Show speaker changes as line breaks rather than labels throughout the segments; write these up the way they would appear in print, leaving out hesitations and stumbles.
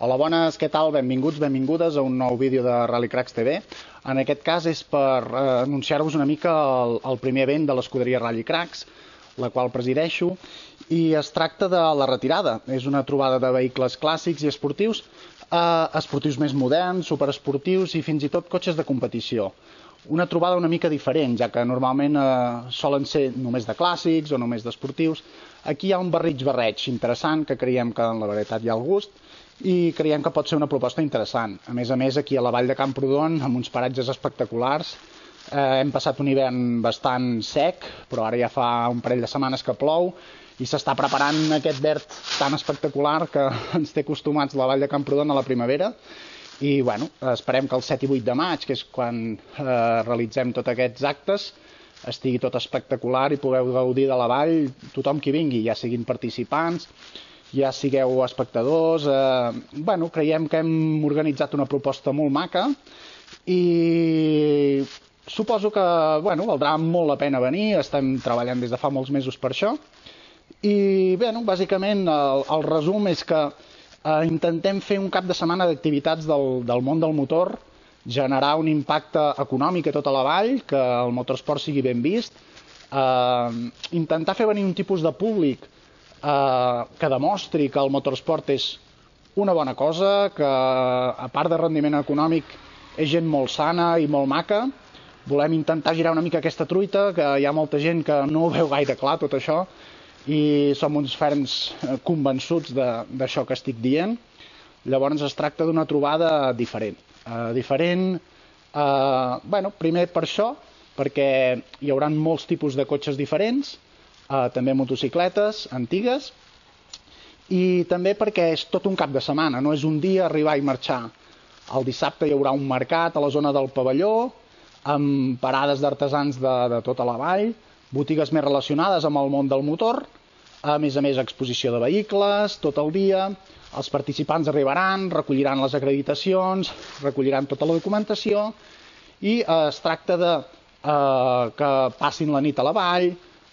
Hola, bones, què tal? Benvinguts, benvingudes a un nou vídeo de Rallycracks TV. En aquest cas és per anunciar-vos una mica el primer event de l'escuderia Rallycracks, la qual presideixo, i es tracta de la retirada. És una trobada de vehicles clàssics i esportius, esportius més moderns, superesportius i fins i tot cotxes de competició. Una trobada una mica diferent, ja que normalment solen ser només de clàssics o només d'esportius. Aquí hi ha un barreig interessant, que creiem que en la veritat hi ha el gust, i creiem que pot ser una proposta interessant. A més, aquí a la vall de Camprodon, amb uns paratges espectaculars, hem passat un hivern bastant sec, però ara ja fa un parell de setmanes que plou, i s'està preparant aquest verd tan espectacular que ens té acostumats la vall de Camprodon a la primavera. I bueno, esperem que el 7 i 8 de maig, que és quan realitzem tots aquests actes, estigui tot espectacular i pugueu gaudir de la vall tothom qui vingui, ja siguin participants, ja sigueu espectadors. Bueno, creiem que hem organitzat una proposta molt maca i suposo que valdrà molt la pena venir. Estem treballant des de fa molts mesos per això. I bé, bàsicament el resum és que intentem fer un cap de setmana d'activitats del món del motor, generar un impacte econòmic a tota la vall, que el motorsport sigui ben vist, intentar fer venir un tipus de públic que demostri que el motorsport és una bona cosa, que a part de rendiment econòmic és gent molt sana i molt maca. Volem intentar girar una mica aquesta truita, que hi ha molta gent que no ho veu gaire clar tot això, i som uns ferms convençuts d'això que estic dient. Llavors es tracta d'una trobada diferent. Primer per això, perquè hi haurà molts tipus de cotxes diferents, també motocicletes antigues, i també perquè és tot un cap de setmana, no és un dia arribar i marxar. El dissabte hi haurà un mercat a la zona del pavelló, amb parades d'artesans de tota la vall, botigues més relacionades amb el món del motor, a més exposició de vehicles tot el dia. Els participants arribaran, recolliran les acreditacions, recolliran tota la documentació i es tracta que passin la nit a la vall,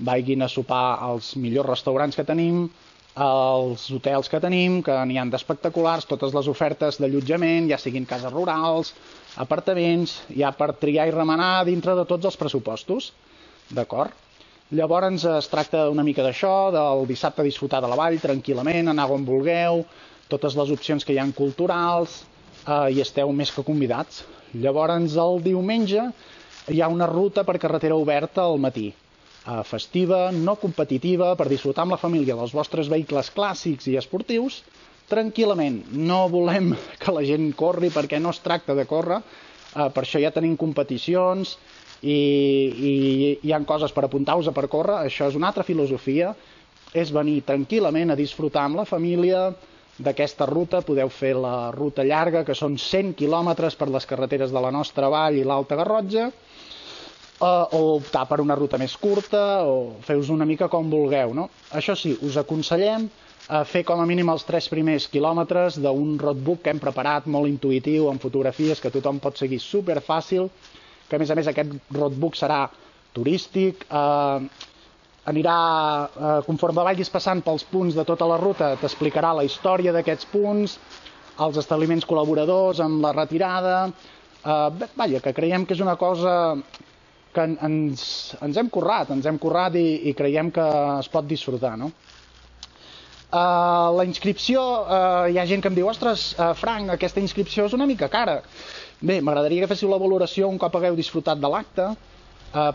vagin a sopar als millors restaurants que tenim, als hotels que tenim, que n'hi ha d'espectaculars, totes les ofertes d'allotjament, ja siguin cases rurals, apartaments, hi ha per triar i remenar dintre de tots els pressupostos. D'acord? Llavors es tracta una mica d'això, del dissabte disfrutar de la vall tranquil·lament, anar on vulgueu, totes les opcions que hi ha culturals, i esteu més que convidats. Llavors el diumenge hi ha una ruta per carretera oberta al matí, festiva, no competitiva, per disfrutar amb la família dels vostres vehicles clàssics i esportius, tranquil·lament. No volem que la gent corri perquè no es tracta de córrer, per això ja tenim competicions i hi ha coses per apuntar-vos per córrer. Això és una altra filosofia, és venir tranquil·lament a disfrutar amb la família d'aquesta ruta. Podeu fer la ruta llarga, que són 100 quilòmetres per les carreteres de la nostra vall i l'Alta Garrotxa, o optar per una ruta més curta, o feu-vos una mica com vulgueu, no? Això sí, us aconsellem fer com a mínim els 3 primers quilòmetres d'un roadbook que hem preparat, molt intuïtiu, amb fotografies que tothom pot seguir superfàcil, que a més aquest roadbook serà turístic, anirà, conforme vagis passant pels punts de tota la ruta, t'explicarà la història d'aquests punts, els establiments col·laboradors amb la retirada. Que creiem que és una cosa que ens hem currat i creiem que es pot disfrutar, no? La inscripció, hi ha gent que em diu: ostres, Frank, aquesta inscripció és una mica cara. Bé, m'agradaria que féssiu la valoració un cop hagueu disfrutat de l'acte.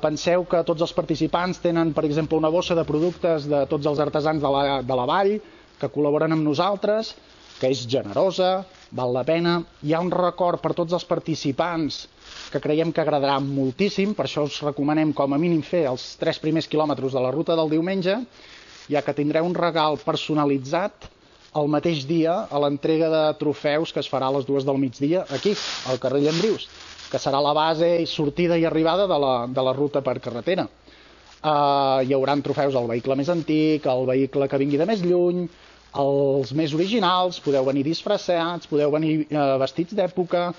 Penseu que tots els participants tenen, per exemple, una bossa de productes de tots els artesans de la vall que col·laboren amb nosaltres, que és generosa, val la pena. Hi ha un record per tots els participants que creiem que agradarà moltíssim, per això us recomanem com a mínim fer els 3 primers quilòmetres de la ruta del diumenge, ja que tindreu un regal personalitzat el mateix dia a l'entrega de trofeus que es farà a les 2 del migdia aquí, al carrer Llambrius, que serà la base i sortida i arribada de la ruta per carretera. Hi haurà trofeus al vehicle més antic, al vehicle que vingui de més lluny, els més originals, podeu venir disfressats, podeu venir vestits d'època.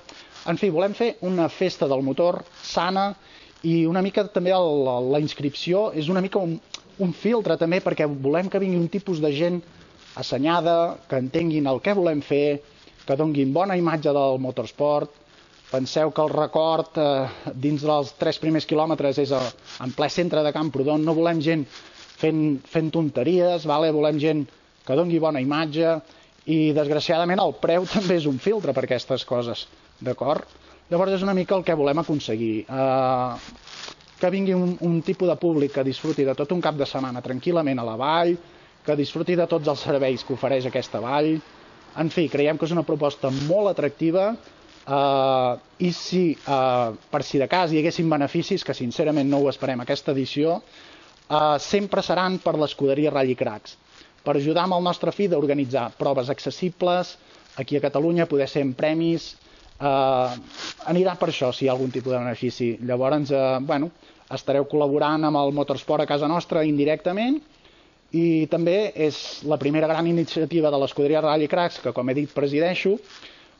En fi, volem fer una festa del motor sana, i una mica també la inscripció és una mica un filtre també, perquè volem que vingui un tipus de gent assenyada, que entenguin el que volem fer, que donguin bona imatge del motorsport. Penseu que el record dins dels 3 primers quilòmetres és en ple centre de Camprodon. No volem gent fent tonteries, volem gent que dongui bona imatge i, desgraciadament, el preu també és un filtre per aquestes coses, d'acord? Llavors és una mica el que volem aconseguir. Que vingui un tipus de públic que disfruti de tot un cap de setmana tranquil·lament a la vall, que disfruti de tots els serveis que ofereix aquesta vall. En fi, creiem que és una proposta molt atractiva i si, per si de cas hi haguessin beneficis, que sincerament no ho esperem aquesta edició, sempre seran per l'escuderia Rallycracks, per ajudar amb el nostre fi d'organitzar proves accessibles aquí a Catalunya, poder ser en premis. Anirà per això si hi ha algun tipus de benefici. Llavors, estareu col·laborant amb el motorsport a casa nostra indirectament i també és la primera gran iniciativa de l'escuderia Rallycracks que, com he dit, presideixo,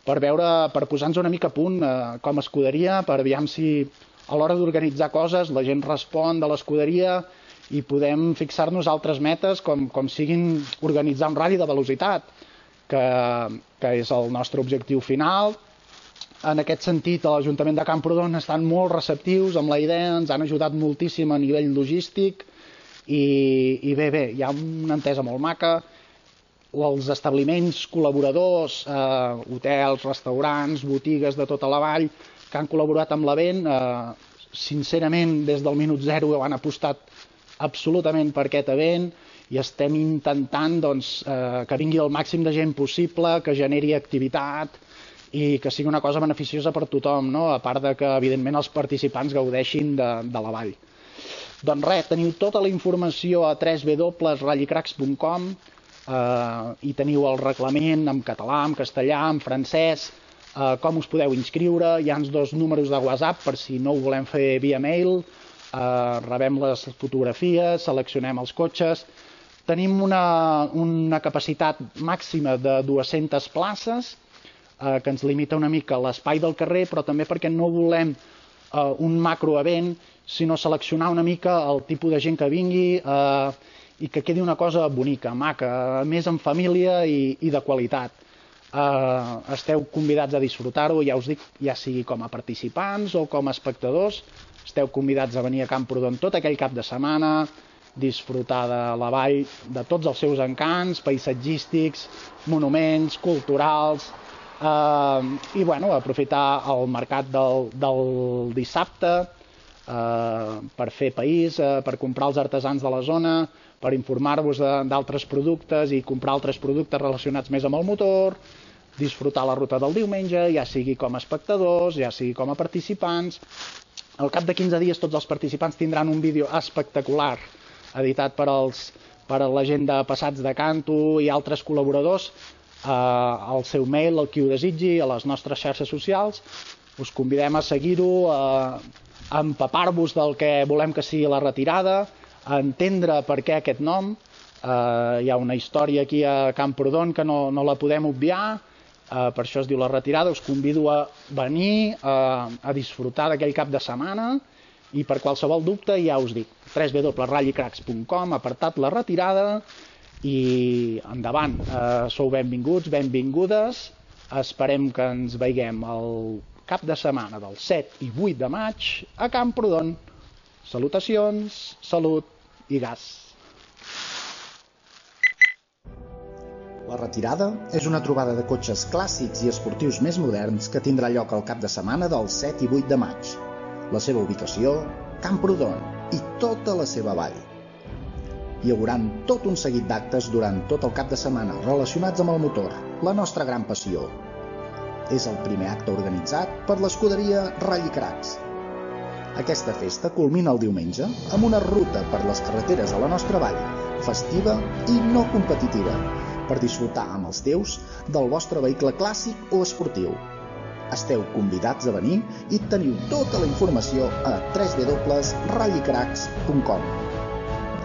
per posar-nos una mica a punt com a escuderia, per aviam si a l'hora d'organitzar coses la gent respon de l'escuderia i podem fixar-nos altres metes com siguin organitzar un rally de velocitat, que és el nostre objectiu final. En aquest sentit, a l'Ajuntament de Camprodon estan molt receptius amb la idea, ens han ajudat moltíssim a nivell logístic i bé, hi ha una entesa molt maca. Els establiments col·laboradors, hotels, restaurants, botigues de tota la vall que han col·laborat amb l'event, sincerament, des del minut zero han apostat absolutament per aquest event i estem intentant que vingui el màxim de gent possible, que generi activitat i que sigui una cosa beneficiosa per tothom, a part de que, evidentment, els participants gaudeixin de la vall. Doncs res, teniu tota la informació a www.rallycracks.com i teniu el reglament en català, en castellà, en francès, com us podeu inscriure. Hi ha 2 números de WhatsApp per si no ho volem fer via mail. Rebem les fotografies, seleccionem els cotxes. Tenim una capacitat màxima de 200 places, que ens limita una mica l'espai del carrer, però també perquè no volem un macroevent, sinó seleccionar una mica el tipus de gent que vingui i que quedi una cosa bonica, maca, més en família i de qualitat. Esteu convidats a disfrutar-ho, ja us dic, ja sigui com a participants o com a espectadors. Esteu convidats a venir a Camprodon tot aquell cap de setmana, disfrutar de la vall, de tots els seus encants, paisatgístics, monuments, culturals, i aprofitar el mercat del dissabte per fer país, per comprar els artesans de la zona, per informar-vos d'altres productes i comprar altres productes relacionats més amb el motor, disfrutar la ruta del diumenge, ja sigui com a espectadors, ja sigui com a participants. Al cap de 15 dies tots els participants tindran un vídeo espectacular editat per la gent de Passats de Canto i altres col·laboradors al seu mail, el qui ho desitgi, a les nostres xarxes socials. Us convidem a seguir-ho, a empapar-vos del que volem que sigui la retirada, a entendre per què aquest nom. Hi ha una història aquí a Camprodon que no la podem obviar, per això es diu la retirada. Us convido a venir a disfrutar d'aquell cap de setmana i per qualsevol dubte ja us dic, www.rallycracks.com, apartat la retirada i endavant. Sou benvinguts, benvingudes. Esperem que ens veiem el cap de setmana del 7 i 8 de maig a Camprodon. Salutacions, salut i gas.
La retirada és una trobada de cotxes clàssics i esportius més moderns que tindrà lloc el cap de setmana del 7 i 8 de maig. La seva ubicació, Camprodon i tota la seva vall. Hi haurà tot un seguit d'actes durant tot el cap de setmana relacionats amb el motor, la nostra gran passió. És el primer acte organitzat per l'escuderia Rallycracks. Aquesta festa culmina el diumenge amb una ruta per les carreteres de la nostra vall, festiva i no competitiva, per disfrutar amb els teus del vostre vehicle clàssic o esportiu. Esteu convidats a venir i teniu tota la informació a www.rallycracks.com.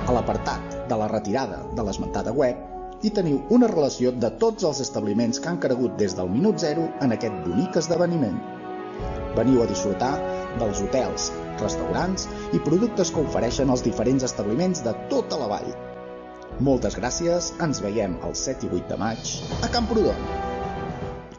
A l'apartat de la retirada de l'esmentada web hi teniu una relació de tots els establiments que han cregut des del minut zero en aquest bonic esdeveniment. Veniu a disfrutar dels hotels, restaurants i productes que ofereixen els diferents establiments de tota la vall. Moltes gràcies, ens veiem el 7 i 8 de maig a Camprodon.